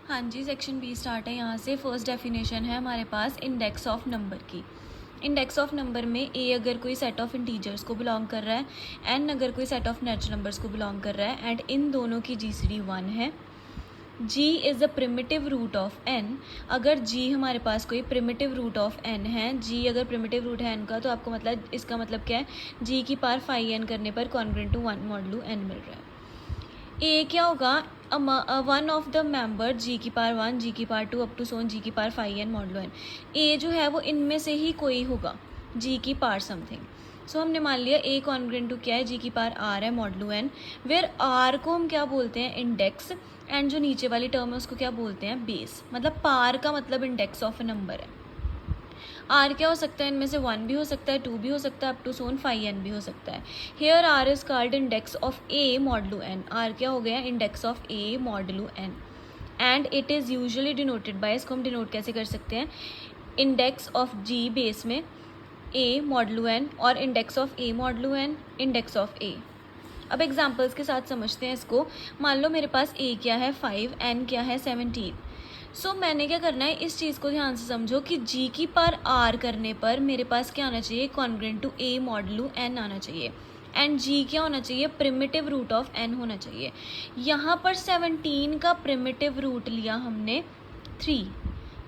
हाँ जी, section B start है यहाँ से। फर्स्ट डेफिनेशन है हमारे पास इंडेक्स ऑफ नंबर की। इंडेक्स ऑफ नंबर में ए अगर कोई सेट ऑफ इंटीजर्स को बिलोंग कर रहा है, एन अगर कोई सेट ऑफ नेचुरल नंबर्स को बिलोंग कर रहा है, एंड इन दोनों की जीसीडी 1 है। G is a primitive root of n. अगर जी हमारे पास कोई प्रिमिटिव रूट ऑफ एन है, जी अगर प्रिमिटिव रूट है एन का, तो आपको मतलब इसका मतलब क्या है, जी की पावर फाई एन करने पर कॉन्ग्रुएंट टू 1 मॉडुलो एन मिल रहा है। ए क्या होगा, वन ऑफ द मेंबर जी की पावर 1, जी की पावर 2 अप टू सोन जी की power phi N modulo N. ए जो है वो इनमें से ही कोई होगा, जी की पावर समथिंग। सो हमने मान लिया ए कॉन्ग्रुएंट टू क्या है, जी की पावर आर है मॉडुलो एन, वेयर आर को हम क्या बोलते हैं, इंडेक्स, एंड जो नीचे वाली टर्म है उसको क्या बोलते हैं, बेस। मतलब पार का मतलब इंडेक्स ऑफ ए नंबर है। आर क्या हो सकता है, इनमें से 1 भी हो सकता है, 2 भी हो सकता है, अप टू सोन फाई एन भी हो सकता है। Here R is called index of A modulo N. R क्या हो गया, index of A modulo N, and it is usually denoted by, इसको हम डिनोट कैसे कर सकते हैं, इंडेक्स ऑफ जी बेस में ए मॉडुलो एन, और index of A modulo n, index of a. अब एग्जाम्पल्स के साथ समझते हैं इसको। मान लो मेरे पास ए क्या है 5, एन क्या है 17। सो मैंने क्या करना है, इस चीज़ को ध्यान से समझो कि जी की पावर आर करने पर मेरे पास क्या आना चाहिए, congruent to A modulo N आना चाहिए, एंड जी क्या होना चाहिए, प्रिमिटिव रूट ऑफ एन होना चाहिए। यहाँ पर 17 का प्रिमिटिव रूट लिया हमने 3,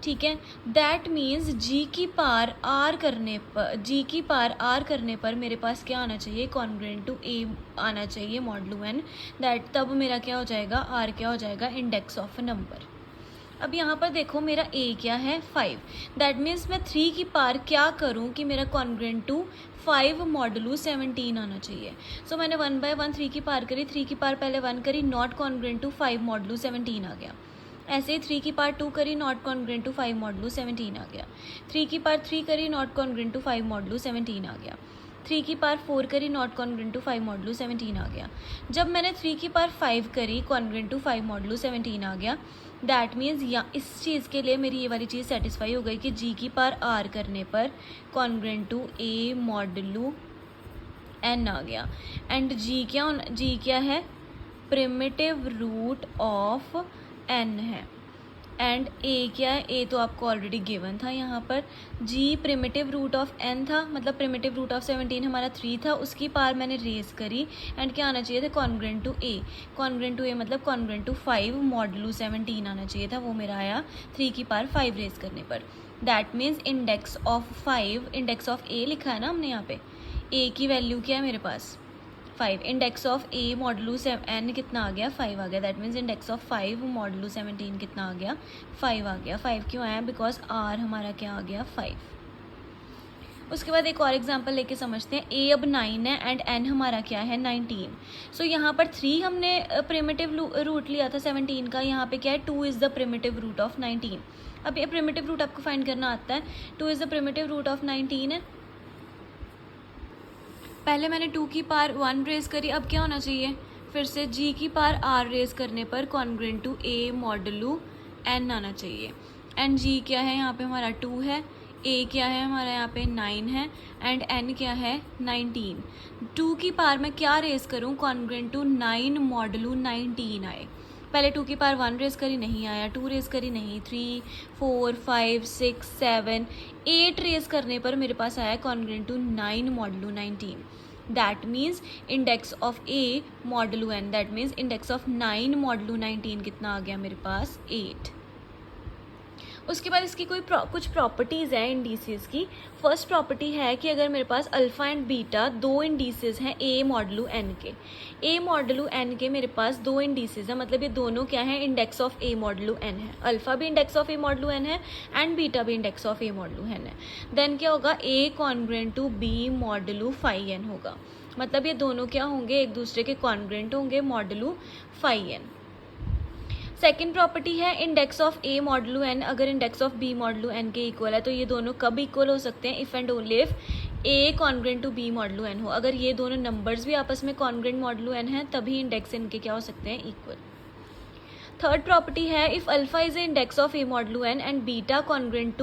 ठीक है। दैट मीन्स जी की पावर आर करने पर मेरे पास क्या आना चाहिए, कॉन्ग्रुएंट टू ए आना चाहिए मॉडुलो एन। दैट तब मेरा क्या हो जाएगा, आर क्या हो जाएगा, इंडेक्स ऑफ नंबर। अब यहाँ पर देखो मेरा ए क्या है 5, दैट मीन्स मैं 3 की पावर क्या करूँ कि मेरा कॉन्ग्रुएंट टू 5 मॉडुलो 17 आना चाहिए। सो मैंने 1 बाय 1 3 की पावर करी, 3 की पावर पहले 1 करी, नॉट कॉन्ग्रुएंट टू 5 मॉडुलो 17 आ गया। ऐसे ही 3 की पावर 2 करी, नॉट कॉन्ग्रुएंट टू 5 मॉडुलो 17 आ गया। 3 की पावर 3 करी, नॉट कॉन्ग्रुएंट टू 5 मॉडुलो 17 आ गया। 3 की पावर 4 करी, नॉट कॉन्ग्रुएंट टू 5 मॉडुलो 17 आ गया। जब मैंने 3 की पावर 5 करी, कॉन्ग्रुएंट टू 5 मॉडुलो 17 आ गया। दैट मीन्स या इस चीज़ के लिए मेरी ये वाली चीज़ सेटिस्फाई हो गई कि जी की पावर आर करने पर congruent to A modulo n आ गया, एंड जी क्या है, प्रिमिटिव रूट ऑफ एन है, एंड ए क्या है, ए तो आपको ऑलरेडी गिवन था यहाँ पर। जी प्रिमिटिव रूट ऑफ एन था, मतलब प्रिमिटिव रूट ऑफ 17 हमारा 3 था, उसकी पावर मैंने रेज करी, एंड क्या आना चाहिए था, congruent to a. Congruent to a मतलब कॉन्ग्रुएंट टू 5 मॉडुलो 17 आना चाहिए था, वो मेरा आया 3 की पावर 5 रेज करने पर। That means index of 5, index of a लिखा है ना हमने यहाँ पे, ए की वैल्यू क्या है मेरे पास 5, index of A modulo N कितना आ गया, 5 आ गया। That means index of 5 modulo 17 कितना आ गया, 5 आ गया। 5 क्यों आया, बिकॉज आर हमारा क्या आ गया 5। उसके बाद एक और एग्जांपल लेके समझते हैं। ए अब 9 है एंड एन हमारा क्या है 19। सो यहाँ पर 3 हमने प्रिमिटिव रूट लिया था 17 का, यहाँ पे क्या है 2 is the primitive root of 19। अब ये प्रिमिटिव रूट आपको फाइंड करना आता है, 2 is the primitive root of 19 है। पहले मैंने 2 की पावर 1 रेज करी, अब क्या होना चाहिए, फिर से जी की पावर आर रेज करने पर congruent to A modulo N आना चाहिए, एंड जी क्या है यहाँ पे हमारा 2 है, ए क्या है हमारा यहाँ पे 9 है, एंड एन क्या है 19। 2 की पावर मैं क्या रेज करूँ, कॉन्ग्रुएंट टू 9 मॉडुलो 19 आए। पहले 2 की पावर 1 रेज करी, नहीं आया, 2 रेज करी, नहीं, 3 4 5 6 7 8 रेज करने पर मेरे पास आया congruent to 9 modulo 19। That means index of A modulo N, that means index of 9 modulo 19 कितना आ गया मेरे पास 8। उसके बाद इसकी कुछ प्रॉपर्टीज़ हैं इंडिसेस की। फर्स्ट प्रॉपर्टी है कि अगर मेरे पास अल्फ़ा एंड बीटा 2 इंडिसेस हैं ए मॉडुलो एन के, ए मॉडुलो एन के मेरे पास 2 इंडिसेस हैं, मतलब ये दोनों क्या है, index of A modulo n है। अल्फ़ा भी index of A modulo n है एंड बीटा भी index of A modulo n है। देन क्या होगा, a congruent to b modulo phi n होगा, मतलब ये दोनों क्या होंगे, एक दूसरे के कॉन्ग्रुएंट होंगे modulo phi n. Second property है index of A modulo n अगर index of b modulo n के इक्वल है, तो ये दोनों कब इक्वल हो सकते हैं, if and only if a congruent to b modulo n हो। अगर ये दोनों नंबर्स भी आपस में कॉन्ग्रुएंट मॉडुलो एन है, तभी इंडेक्स इनके क्या हो सकते हैं, इक्वल। थर्ड प्रॉपर्टी है if alpha is a index of A modulo N and beta congruent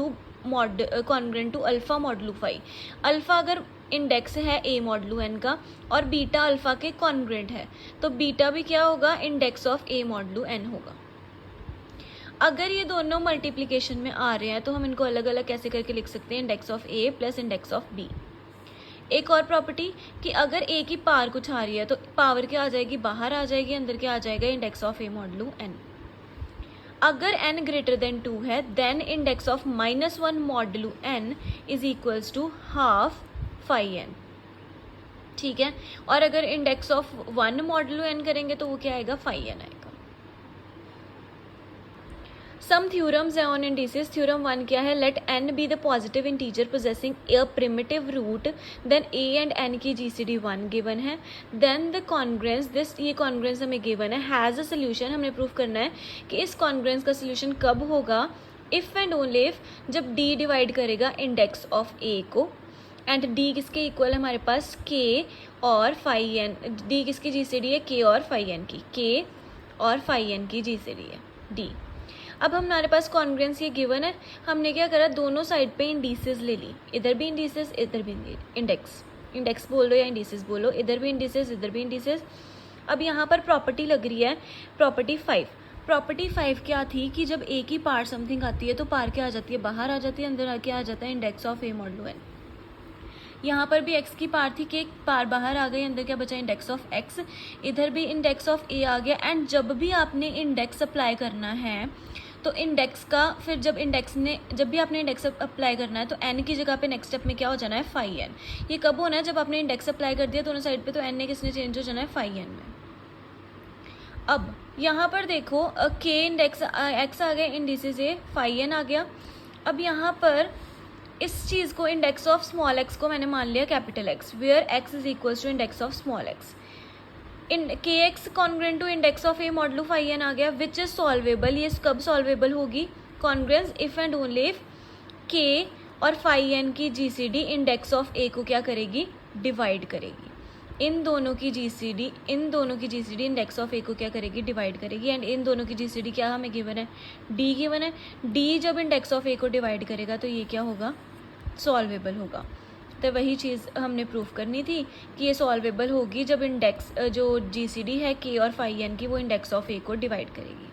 to alpha modulo phi. Alpha अगर इंडेक्स है ए मॉडुलो एन का और बीटा अल्फा के कॉन्ग्रुएंट है, तो बीटा भी क्या होगा, index of A modulo N होगा। अगर ये दोनों मल्टीप्लिकेशन में आ रहे हैं तो हम इनको अलग अलग कैसे करके लिख सकते हैं, index of A plus index of B. एक और प्रॉपर्टी कि अगर ए की पावर कुछ आ रही है तो पावर क्या आ जाएगी, बाहर आ जाएगी, अंदर क्या आ जाएगा, index of A modulo N. अगर n ग्रेटर देन 2 है then index of -1 modulo n is equals to half phi n, ठीक है। और अगर इंडेक्स ऑफ 1 मॉडलू n करेंगे तो वो क्या आएगा, फाई n आएगा। सम थ्योरम्स है ऑन इंडिसेस। थ्योरम 1 क्या है, let n be the positive integer possessing a primitive root then a and n की जीसीडी 1 गिवन है, देन द कॉन्ग्रेंस दिस, ये कॉन्ग्रेंस हमें गिवन है, हैज़ अ सोल्यूशन। हमने प्रूव करना है कि इस कॉन्ग्रेंस का सोल्यूशन कब होगा, इफ़ एंड ओनली इफ जब d डिवाइड करेगा इंडेक्स ऑफ a को, एंड d किसके इक्वल है हमारे पास, k और फाई n। d किसकी जीसीडी है, k और फाई n की, k और फाई n की जीसीडी है d। अब हमारे पास कॉन्ग्रेंस ये गिवन है, हमने क्या करा, दोनों साइड पे इंडिसेस ले ली, इधर भी इंडिसेस इधर भी इंडेक्स, इंडेक्स बोल लो या इंडिसेस बोलो, इधर भी इंडिसेस इधर भी इंडिसेस। अब यहाँ पर प्रॉपर्टी लग रही है प्रॉपर्टी 5। प्रॉपर्टी 5 क्या थी कि जब ए की पार समथिंग आती है तो पार क्या आ जाती है, बाहर आ जाती है, अंदर आके आ जाता है index of A modulo N. यहाँ पर भी x की पार थी कि पार बाहर आ गई, अंदर क्या बचा, इंडेक्स ऑफ x। इधर भी इंडेक्स ऑफ a आ गया, एंड जब भी आपने इंडेक्स अप्लाई करना है तो इंडेक्स का फिर जब भी आपने इंडेक्स अप्लाई करना है तो n की जगह पे नेक्स्ट स्टेप में क्या हो जाना है, फाई n। ये कब होना है, जब आपने इंडेक्स अप्लाई कर दिया दोनों साइड पे तो n ने किसने चेंज हो जाना है, फाई n में। अब यहाँ पर देखो k इंडेक्स x आ गया, इंडिसेस ए, फाई n आ गया। अब यहाँ पर इस चीज़ को इंडेक्स ऑफ स्मॉल x को मैंने मान लिया capital X, where x is equals to index of small x। इन k x congruent to index of A modulo phi n आ गया, विच इज सॉल्वेबल। ये कब सॉल्वेबल होगी, congruence if and only if k और phi n की GCD index of a को क्या करेगी, डिवाइड करेगी। इन दोनों की जीसीडी इंडेक्स ऑफ ए को क्या करेगी, डिवाइड करेगी। एंड इन दोनों की जीसीडी क्या हमें गिवन है, डी गिवन है। डी जब इंडेक्स ऑफ ए को डिवाइड करेगा तो ये क्या होगा, सॉल्वेबल होगा। तो वही चीज़ हमने प्रूफ करनी थी कि ये सॉल्वेबल होगी जब इंडेक्स जो जीसीडी है के और फाई एन की वो इंडेक्स ऑफ ए को डिवाइड करेगी।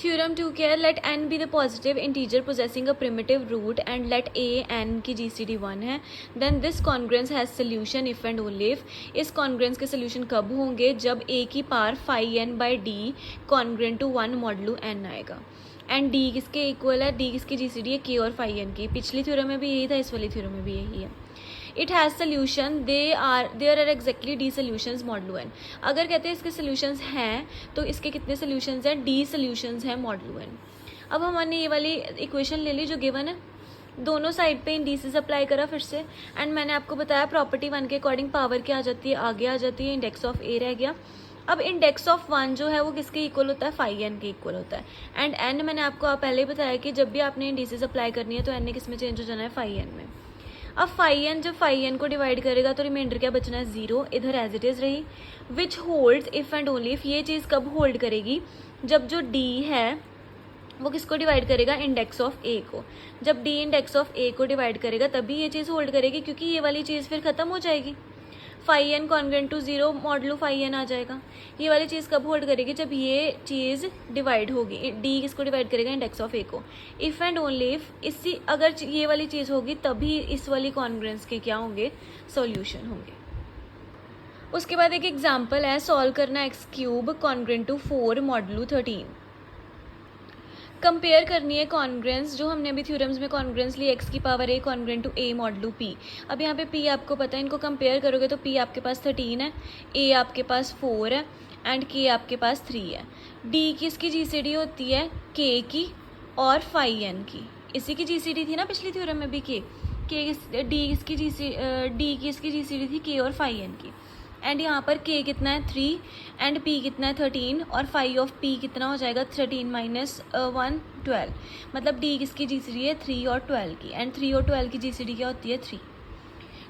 थ्योरम 2 क्या है, let n be the positive integer possessing a primitive root and let a n की जीसीडी 1 है, then this congruence has solution if and only if. इस congruence के सोल्यूशन कब होंगे, जब a की power phi n by D congruent to 1 modulo n आएगा। And d किसके इक्वल है, d किसकी जीसीडी है, k और फाई n की। पिछली थ्योरम में भी यही था, इस वाली थ्योरम में भी यही है। It has solution, there are exactly d solutions modulo N. अगर कहते हैं इसके सोल्यूशंस हैं तो इसके कितने सोल्यूशंस हैं, डी सोल्यूशंस हैं मॉडलू एन। अब हमने ये वाली इक्वेशन ले ली जो गिवन है, दोनों साइड पे इंडिसेस अप्लाई करा फिर से, एंड मैंने आपको बताया प्रॉपर्टी 1 के अकॉर्डिंग पावर क्या आ जाती है, आगे आ जाती है, इंडेक्स ऑफ ए रह गया। अब इंडेक्स ऑफ 1 जो है वो किसके इक्वल होता है, फाई एन के इक्वल होता है। एंड एन मैंने आपको पहले ही बताया कि जब भी आपने इंडिसेस अप्लाई करनी है तो एन ने किस में चेंज हो जाना है, फाई एन में। अब फाई एन जब फाई एन को डिवाइड करेगा तो रिमाइंडर क्या बचना है, 0, इधर एज इट इज़ रही। विच holds if and only if, ये चीज़ कब होल्ड करेगी, जब जो डी है वो किसको डिवाइड करेगा, इंडेक्स ऑफ ए को। जब डी इंडेक्स ऑफ ए को डिवाइड करेगा तभी ये चीज़ होल्ड करेगी, क्योंकि ये वाली चीज़ फिर ख़त्म हो जाएगी। Phi n congruent to 0 modulo phi n आ जाएगा। ये वाली चीज़ कब होल्ड करेगी, जब ये चीज़ डिवाइड होगी। डी किसको डिवाइड करेगा, इंडेक्स ऑफ ए को। इफ़ एंड ओनली इफ इसी अगर ये वाली चीज़ होगी तभी इस वाली कॉन्ग्रेंस के क्या होंगे, सॉल्यूशन होंगे। उसके बाद एक एग्जाम्पल है, सॉल्व करना x cube congruent to 4 modulo 13। Compare करनी है कॉन्ग्रेंस, जो हमने अभी थ्योरम्स में कॉन्ग्रेंस ली, एक्स की power a congruent to a modulo p. अब यहाँ पे पी आपको पता है, इनको कंपेयर करोगे तो पी आपके पास 13 है, ए आपके पास 4 है, एंड के आपके पास 3 है। डी किसकी जीसीडी होती है, के की और फाई एन की। इसी की जीसीडी थी ना पिछली थ्योरम में भी, डी किसकी जीसीडी थी, के और फाई एन की। एंड यहाँ पर k कितना है, 3, एंड p कितना है, 13, और फाई ऑफ p कितना हो जाएगा, 13 माइनस 1 12। मतलब d किसकी जीसीडी है, 3 और 12 की, एंड 3 और 12 की जीसीडी क्या होती है, 3।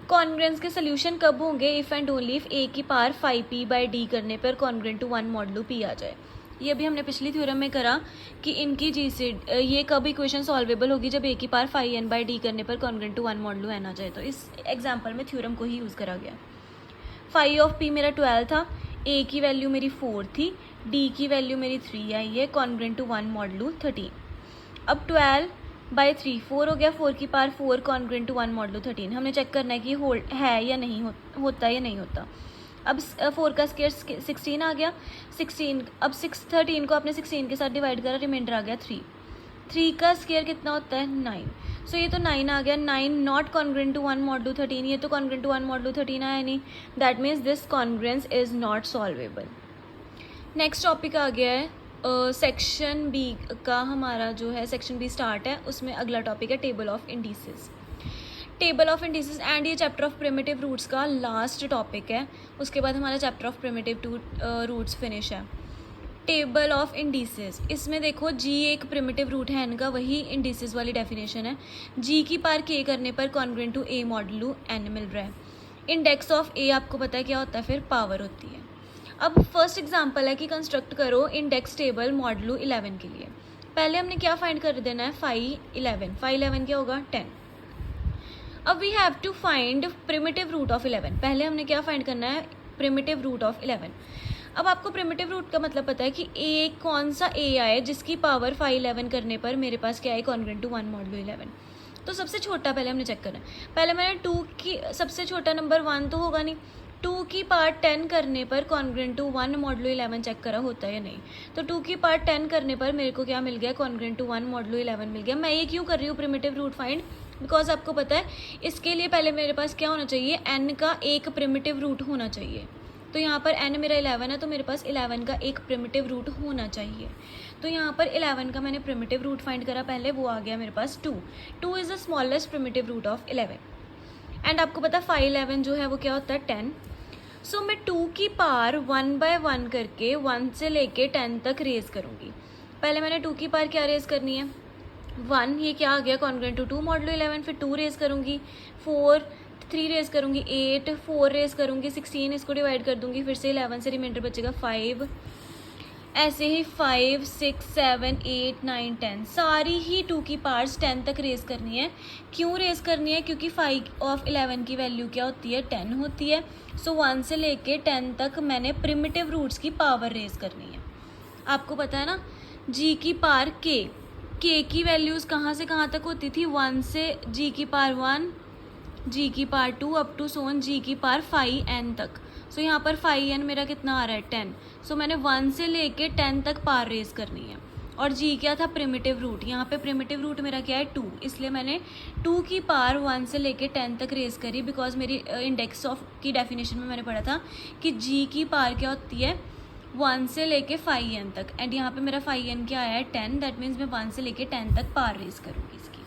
कॉन्ग्रेंस के सोल्यूशन कब होंगे, if and only if a की पावर 5p बाई डी करने पर कॉन्ग्रेंट टू 1 मॉडलू p आ जाए। ये भी हमने पिछली थ्योरम में करा कि इनकी जीसीडी, ये कब इक्वेशन सॉल्वेबल होगी, जब a की पावर 5n बाई डी करने पर कॉन्ग्रेंट टू 1 मॉडलू n आ जाए। तो इस एग्जाम्पल में थ्योरम को ही यूज़ करा गया। फाई ऑफ p मेरा 12 था, a की वैल्यू मेरी 4 थी, डी की वैल्यू मेरी 3 आई है, कॉन्ग्रेंट टू 1 मॉडलू 13। अब 12/3 4 हो गया, 4 की पावर 4 कॉन्ग्रेंट टू 1 मॉडलू 13। हमने चेक करना है कि होल्ड है या नहीं होता या नहीं होता। अब 4 का स्क्वायर 16 आ गया, 16 अब 13 को आपने 16 के साथ डिवाइड करा, रिमाइंडर आ गया 3 का स्क्वायर कितना होता है 9। सो ये तो 9 आ गया, 9 नॉट कॉन्ग्रेंट टू 1 मॉडलू 13, ये तो कॉन्ग्रेंट टू 1 मॉडलू 13 आया नहीं, that means this congruence is not solvable. Next topic आ गया है सेक्शन बी का, हमारा जो है सेक्शन बी स्टार्ट है, उसमें अगला टॉपिक है table of indices. Table of indices and ये चैप्टर ऑफ प्रिमिटिव रूट्स का लास्ट टॉपिक है, उसके बाद हमारा chapter of primitive roots finish है। टेबल ऑफ इंडिसेस, इसमें देखो जी एक प्रिमिटिव रूट है इनका, वही इंडिसेस वाली डेफिनेशन है। जी की पावर के करने पर congruent to a modulo N मिल रहा है। इंडेक्स ऑफ ए आपको पता है क्या होता है, फिर पावर होती है। अब फर्स्ट एग्जांपल है कि कंस्ट्रक्ट करो इंडेक्स टेबल मॉडलू 11 के लिए। पहले हमने क्या फाइंड कर देना है, 511 क्या होगा 10। अब we have to find primitive root of 11। पहले हमने क्या फाइंड करना है, प्रिमिटिव रूट ऑफ 11। अब आपको प्रिमिटिव रूट का मतलब पता है कि ए कौन सा ए आए जिसकी पावर 511 करने पर मेरे पास क्या है, कॉन्ग्रेंट टू 1 मॉडलू 11। तो सबसे छोटा पहले हमने चेक करना है। पहले मैंने 2 की सबसे छोटा नंबर 1 तो होगा नहीं, 2 की पावर 10 करने पर कॉन्ग्रेंट टू 1 मॉडलू 11 चेक करा होता है या नहीं। तो 2 की पावर 10 करने पर मेरे को क्या मिल गया, कॉन्ग्रेंट टू 1 मॉडलू 11 मिल गया। मैं ये क्यों कर रही हूँ प्रिमिटिव रूट फाइंड, बिकॉज आपको पता है इसके लिए पहले मेरे पास क्या होना चाहिए, n का एक प्रिमिटिव रूट होना चाहिए। तो यहाँ पर n मेरा 11 है, तो मेरे पास 11 का एक प्रिमिटिव रूट होना चाहिए। तो यहाँ पर 11 का मैंने प्रिमिटिव रूट फाइंड करा पहले, वो आ गया मेरे पास 2 is the smallest primitive root of 11। And आपको पता है 511 जो है वो क्या होता है 10। सो मैं 2 की पावर 1 बाय 1 करके 1 से लेके 10 तक रेज करूँगी। पहले मैंने 2 की पावर क्या रेज करनी है 1, ये क्या आ गया कॉन्ग्रेंट टू 2 मॉडलू 11। फिर 2 रेज करूँगी, 4 3 रेज करूँगी 8, 4 रेज करूँगी 16, इसको डिवाइड कर दूँगी, फिर से 11 से रिमाइंडर बचेगा 5। ऐसे ही 5 6 7 8 9 10 सारी ही 2 की पावर्स 10 तक रेज करनी है। क्यों रेज करनी है, क्योंकि 5/11 की वैल्यू क्या होती है 10 होती है। सो 1 से लेके 10 तक मैंने प्रिमिटिव रूट्स की पावर रेज करनी है। आपको पता है ना, जी की पावर के की वैल्यूज़ कहाँ से कहाँ तक होती थी, 1 से जी की पावर 1, जी की पावर 2 अप टू सोन जी की पावर 5n तक। सो यहाँ पर 5n मेरा कितना आ रहा है 10। सो मैंने 1 से लेके 10 तक पावर रेज करनी है। और जी क्या था, प्रिमिटिव रूट। यहाँ पे प्रिमिटिव रूट मेरा क्या है 2, इसलिए मैंने 2 की पावर 1 से लेके 10 तक रेज करी, बिकॉज मेरी इंडेक्स ऑफ की डेफिनेशन में मैंने पढ़ा था कि जी की पावर क्या होती है 1 से लेके 5n तक। एंड यहाँ पे मेरा 5n क्या आया है 10, दैट मीन्स मैं 1 से लेके 10 तक पावर रेज करूँगी इसकी।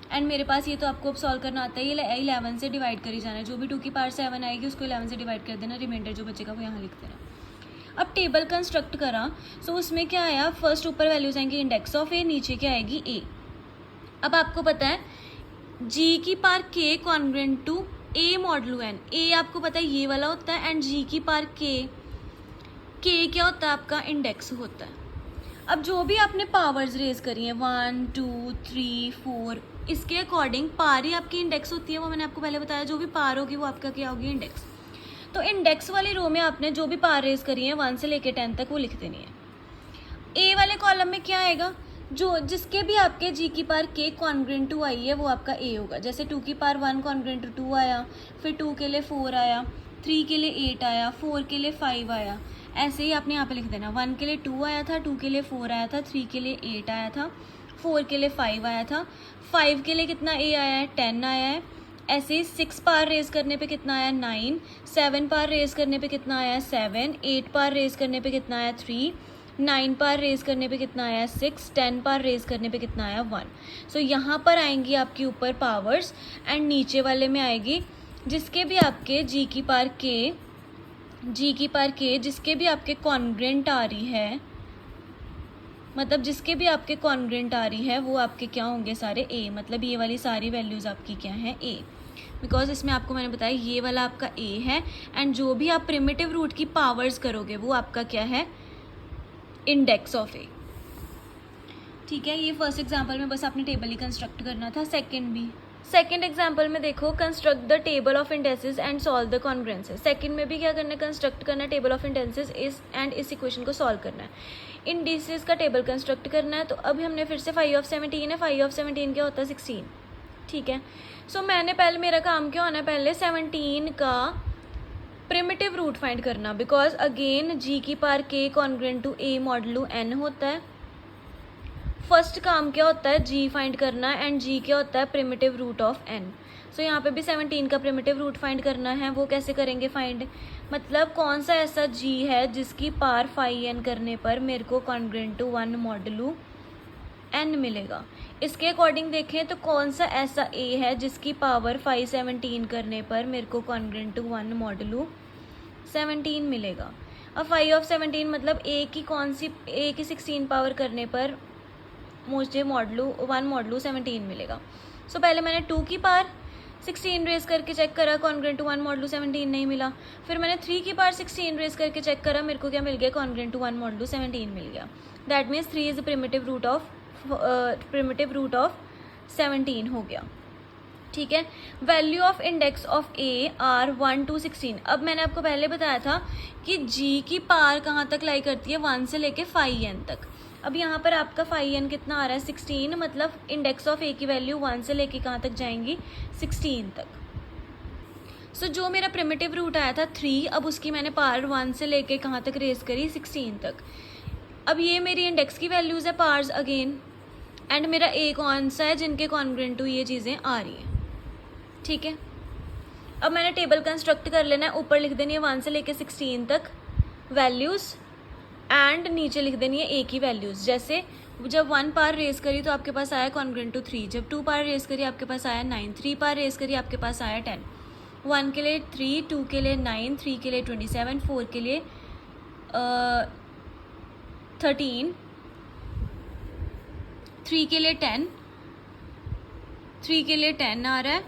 एंड मेरे पास ये तो आपको अब सॉल्व करना आता है, ये 11 से डिवाइड करी जाना है, जो भी 2 की पावर 7 आएगी उसको 11 से डिवाइड कर देना, रिमाइंडर जो बचेगा वो यहाँ लिख देना। अब टेबल कंस्ट्रक्ट करा, सो उसमें क्या आया, फर्स्ट ऊपर वैल्यूज आएंगी इंडेक्स ऑफ ए, नीचे क्या आएगी ए। अब आपको पता है जी की पावर के congruent to a modulo N, ए आपको पता है ये वाला होता है, एंड जी की पावर के क्या होता है आपका इंडेक्स होता है। अब जो भी आपने पावर्स रेज करी हैं 1 2 3 4, इसके अकॉर्डिंग पावर ही आपकी इंडेक्स होती है, वो मैंने आपको पहले बताया। जो भी पावर होगी वो आपका क्या होगी, इंडेक्स। तो इंडेक्स वाली रो में आपने जो भी पावर रेज करी है 1 से लेके 10 तक वो लिख देनी है। ए वाले कॉलम में क्या आएगा, जो जिसके भी आपके जी की पावर के कॉन्ग्रेंट टू आई है वो आपका ए होगा। जैसे 2 की पावर 1 कॉन्ग्रेंट टू 2 आया, फिर 2 के लिए 4 आया, 3 के लिए 8 आया, 4 के लिए 5 आया। ऐसे ही आपने यहाँ पे लिख देना, 1 के लिए 2 आया था, 2 के लिए 4 आया था, 3 के लिए 8 आया था, 4 के लिए 5 आया था, 5 के लिए कितना ए आया है 10 आया है। ऐसे ही 6 पावर रेज करने पे कितना आया 9, 7 पावर रेज करने पे कितना आया 7, 8 पावर रेज करने पे कितना आया 3, 9 पावर रेज करने पे कितना आया 6, 10 पावर रेज करने पे कितना आया 1। सो यहाँ पर आएंगी आपकी ऊपर पावर्स, एंड नीचे वाले में आएगी जिसके भी आपके जी की पावर के जिसके भी आपके कॉन्ग्रेंट आ रही है, मतलब जिसके भी आपके कॉन्ग्रेंट आ रही है वो आपके क्या होंगे सारे ए, मतलब ये वाली सारी वैल्यूज़ आपकी क्या है ए, बिकॉज इसमें आपको मैंने बताया ये वाला आपका ए है। एंड जो भी आप प्रिमिटिव रूट की पावर्स करोगे वो आपका क्या है, इंडेक्स ऑफ ए। ठीक है, ये फर्स्ट एग्जांपल में बस आपने टेबल ही कंस्ट्रक्ट करना था। सेकंड सेकेंड एग्जाम्पल में देखो, construct the table of indexes and solve the congruences. Second में भी क्या करना है, कंस्ट्रक्ट करना है टेबल ऑफ इंडेक्सेस इस इक्वेशन को सॉल्व करना है, इंडिसेस का टेबल कंस्ट्रक्ट करना है। तो अभी हमने फिर से 5 ऑफ 17 है, 5 ऑफ 17 क्या होता है 16, ठीक है। सो मैंने पहले, मेरा काम क्या होना है, पहले 17 का प्रिमिटिव रूट फाइंड करना, बिकॉज अगेन जी की power k congruent to a modulo n होता है। फर्स्ट काम क्या होता है, g फाइंड करना, एंड g क्या होता है, primitive root of n। So यहाँ पे भी 17 का प्रिमिटिव रूट फाइंड करना है। वो कैसे करेंगे फाइंड, मतलब कौन सा ऐसा g है जिसकी पावर 5n करने पर मेरे को कॉन्ग्रुएंट टू 1 मॉडुलो n मिलेगा। इसके अकॉर्डिंग देखें तो कौन सा ऐसा a है जिसकी पावर 517 करने पर मेरे को कॉन्ग्रुएंट टू 1 मॉडुलो 17 मिलेगा। अब 5 ऑफ 17 मतलब a की कौन सी, a की 16 पावर करने पर मुझे मॉडुलो 1 मॉडुलो 17 मिलेगा। सो पहले मैंने 2 की पावर 16 रेस करके चेक करा, कॉन्ग्रुएंट टू 1 मॉडुलो 17 नहीं मिला। फिर मैंने 3 की पावर 16 रेस करके चेक करा, मेरे को क्या मिल गया, कॉन्ग्रुएंट टू 1 मॉडुलो 17 मिल गया। That means 3 is primitive root of 17 हो गया, ठीक है। Value of index of A R 1 to 16। अब मैंने आपको पहले बताया था कि जी की पावर कहाँ तक लाई करती है, 1 से लेके 5n तक। अब यहाँ पर आपका 5n कितना आ रहा है, 16, मतलब इंडेक्स ऑफ ए की वैल्यू 1 से लेके कहाँ तक जाएंगी, 16 तक। सो जो मेरा प्रिमिटिव रूट आया था 3, अब उसकी मैंने पावर 1 से लेके कहाँ तक रेस करी, 16 तक। अब ये मेरी इंडेक्स की वैल्यूज़ है, पावर्स अगेन, एंड मेरा ए कौन सा है जिनके कॉन्ग्रुएंट टू ये चीज़ें आ रही हैं, ठीक है। अब मैंने टेबल कंस्ट्रक्ट कर लेना है, ऊपर लिख देनी है 1 से लेके 16 तक वैल्यूज़, एंड नीचे लिख देनी है ए की वैल्यूज़। जैसे जब 1 पावर रेस करी तो आपके पास आया कॉन्ग्रुएंट टू 3, जब 2 पावर रेस करी आपके पास आया 9, 3 पावर रेस करी आपके पास आया 10। 1 के लिए 3, 2 के लिए 9, 3 के लिए 27, 4 के लिए 13, 3 के लिए 10, 3 के लिए 10 आ रहा है,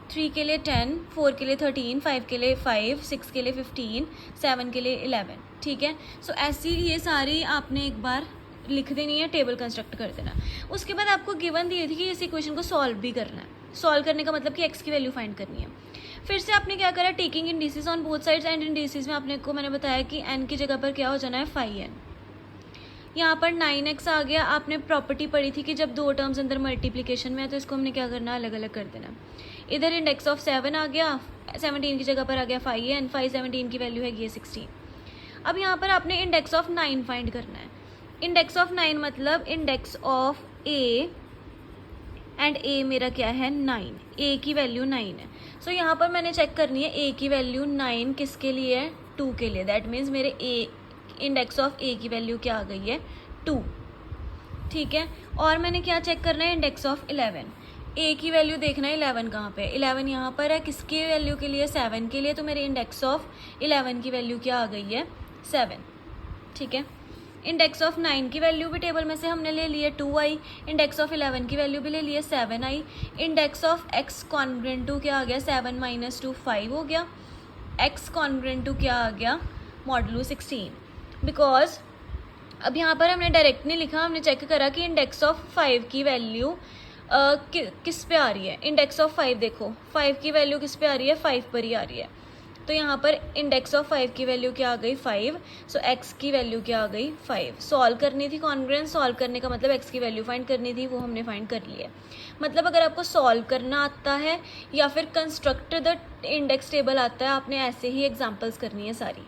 3 के लिए 10, 4 के लिए 13, 5 के लिए 5, 6 के लिए 15, 7 के लिए 11, ठीक है। सो ऐसी ये सारी आपने एक बार लिख देनी है, टेबल कंस्ट्रक्ट कर देना। उसके बाद आपको गिवन दी थी कि इस इक्वेशन को सॉल्व भी करना है। सॉल्व करने का मतलब कि x की वैल्यू फाइंड करनी है। फिर से आपने क्या करा, taking indices on both sides, and indices में आपने को मैंने बताया कि n की जगह पर क्या हो जाना है, 5n। यहाँ पर 9x आ गया। आपने प्रॉपर्टी पढ़ी थी कि जब 2 टर्म्स अंदर मल्टीप्लिकेशन में है तो इसको हमने क्या करना, अलग अलग कर देना। इधर इंडेक्स ऑफ 7 आ गया, 17 की जगह पर आ गया 5n, 517 की वैल्यू है ये 16। अब यहाँ पर आपने इंडेक्स ऑफ 9 फाइंड करना है। इंडेक्स ऑफ 9 मतलब index of a, and a मेरा क्या है, 9, a की वैल्यू 9 है। सो यहाँ पर मैंने चेक करनी है a की वैल्यू 9 किसके लिए है, 2 के लिए। दैट मीन्स मेरे इंडेक्स ऑफ a की वैल्यू क्या आ गई है, 2, ठीक है। और मैंने क्या चेक करना है, इंडेक्स ऑफ 11। a की वैल्यू देखना है 11 कहाँ पे, 11 यहाँ पर है, किसके वैल्यू के लिए, 7 के लिए। तो मेरे इंडेक्स ऑफ 11 की वैल्यू क्या आ गई है, 7, ठीक है। इंडेक्स ऑफ 9 की वैल्यू भी टेबल में से हमने ले ली है, 2 आई। इंडेक्स ऑफ 11 की वैल्यू भी ले ली है, 7 आई। Index of x congruent to क्या आ गया, 7 - 2 5 हो गया। x कॉन्ग्रुएंट टू क्या आ गया, मॉडुलो 16। बिकॉज अब यहाँ पर हमने डायरेक्ट नहीं लिखा, हमने चेक करा कि इंडेक्स ऑफ 5 की वैल्यू किस पे आ रही है। इंडेक्स ऑफ 5 देखो, 5 की वैल्यू किस पे आ रही है, 5 पर ही आ रही है। तो यहाँ पर इंडेक्स ऑफ 5 की वैल्यू क्या आ गई, 5। सो x की वैल्यू क्या आ गई, 5। सॉल्व करनी थी कॉन्ग्रुएंस, सॉल्व करने का मतलब x की वैल्यू फाइंड करनी थी, वो हमने फाइंड कर ली है। मतलब अगर आपको सॉल्व करना आता है या फिर कंस्ट्रक्ट द इंडेक्स टेबल आता है, आपने ऐसे ही एग्जाम्पल्स करनी है सारी।